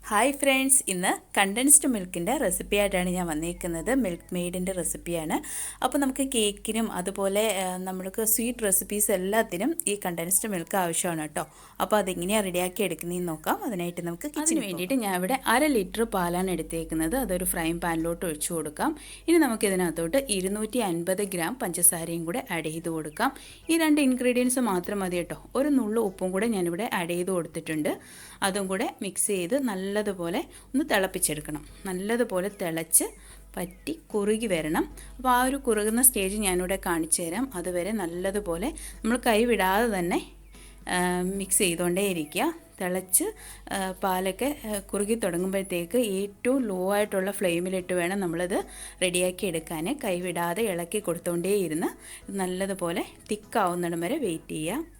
Hi friends, ഇന്ന് condensed മിൽക്കിൻ്റെ റെസിപ്പിയായിട്ടാണ് ഞാൻ വന്നിരിക്കുന്നത്. മിൽക്ക് മെയ്ഡിൻ്റെ റെസിപ്പിയാണ്. അപ്പോൾ നമുക്ക് കേക്കിനും അതുപോലെ നമ്മൾക്ക് സ്വീറ്റ് റെസിപ്പീസ് എല്ലാത്തിനും ഈ കണ്ടൻസ്ഡ് മിൽക്ക് ആവശ്യമാണ് കേട്ടോ. അപ്പോൾ അതെങ്ങനെയാണ് റെഡിയാക്കി എടുക്കുന്നതെന്ന് നോക്കാം. അതിനായിട്ട് നമുക്ക് അതിന് വേണ്ടിയിട്ട് ഞാൻ ഇവിടെ 1/2 ലിറ്റർ പാലാണ് എടുത്തേക്കുന്നത്. അതൊരു ഫ്രൈങ് പാനിലോട്ട് ഒഴിച്ചു കൊടുക്കാം. ഇനി നമുക്കിതിനകത്തോട്ട് 250 ഗ്രാം പഞ്ചസാരയും കൂടെ ആഡ് ചെയ്ത് കൊടുക്കാം. ഈ 2 ഇൻഗ്രീഡിയൻസ് മാത്രം മതി കേട്ടോ. ഒരു നുള്ളു ഉപ്പും കൂടെ ഞാനിവിടെ ആഡ് ചെയ്ത് കൊടുത്തിട്ടുണ്ട്. അതും കൂടെ മിക്സ് ചെയ്ത് നല്ലതുപോലെ ഒന്ന് തിളപ്പിച്ചെടുക്കണം. നല്ലതുപോലെ തിളച്ച് പറ്റി കുറുകി വരണം. അപ്പോൾ ആ ഒരു കുറുകുന്ന സ്റ്റേജ് ഞാനിവിടെ കാണിച്ചു തരാം. അതുവരെ നല്ലതുപോലെ നമ്മൾ കൈ വിടാതെ തന്നെ മിക്സ് ചെയ്തുകൊണ്ടേ ഇരിക്കുക. തിളച്ച് പാലൊക്കെ കുറുകി തുടങ്ങുമ്പോഴത്തേക്ക് ഏറ്റവും ലോ ആയിട്ടുള്ള ഫ്ലെയിമിലിട്ട് വേണം നമ്മളത് റെഡിയാക്കി എടുക്കാൻ. കൈ വിടാതെ ഇളക്കി കൊടുത്തുകൊണ്ടേ ഇരുന്ന് നല്ലതുപോലെ തിക്കാവുന്നിടം വരെ വെയിറ്റ് ചെയ്യുക.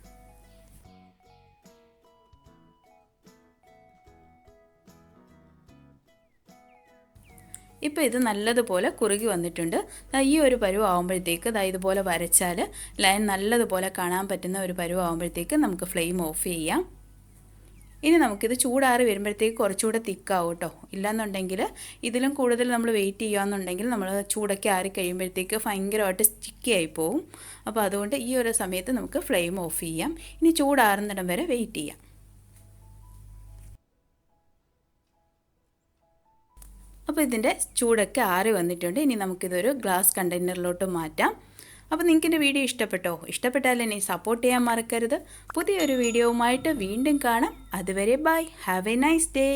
ഇപ്പോൾ ഇത് നല്ലതുപോലെ കുറുകി വന്നിട്ടുണ്ട്. ഈ ഒരു പരുവം ആകുമ്പോഴത്തേക്ക് ഇതുപോലെ വരച്ചാൽ ലൈൻ നല്ലതുപോലെ കാണാൻ പറ്റുന്ന ഒരു പരുവം ആകുമ്പോഴത്തേക്ക് നമുക്ക് ഫ്ലെയിം ഓഫ് ചെയ്യാം. ഇനി നമുക്കിത് ചൂടാറി വരുമ്പോഴത്തേക്ക് കുറച്ചുകൂടെ തിക്കാവും കേട്ടോ. ഇല്ലയെന്നുണ്ടെങ്കിൽ ഇതിലും കൂടുതൽ നമ്മൾ വെയിറ്റ് ചെയ്യുകയെന്നുണ്ടെങ്കിൽ നമ്മൾ ചൂടൊക്കെ ആറി കഴിയുമ്പോഴത്തേക്ക് ഭയങ്കരമായിട്ട് സ്റ്റിക്കി ആയി പോവും. അപ്പോൾ അതുകൊണ്ട് ഈ ഒരു സമയത്ത് നമുക്ക് ഫ്ലെയിം ഓഫ് ചെയ്യാം. ഇനി ചൂടാറുന്നിടം വരെ വെയിറ്റ് ചെയ്യാം. അപ്പോൾ ഇതിൻ്റെ ചൂടൊക്കെ ആറി വന്നിട്ടുണ്ട്. ഇനി നമുക്കിതൊരു ഗ്ലാസ് കണ്ടെയ്നറിലോട്ട് മാറ്റാം. അപ്പോൾ നിങ്ങൾക്ക് എൻ്റെ വീഡിയോ ഇഷ്ടപ്പെട്ടോ? ഇഷ്ടപ്പെട്ടാൽ എന്നെ സപ്പോർട്ട് ചെയ്യാൻ മറക്കരുത്. പുതിയൊരു വീഡിയോവുമായിട്ട് വീണ്ടും കാണാം. അതുവരെ bye. Have a nice day.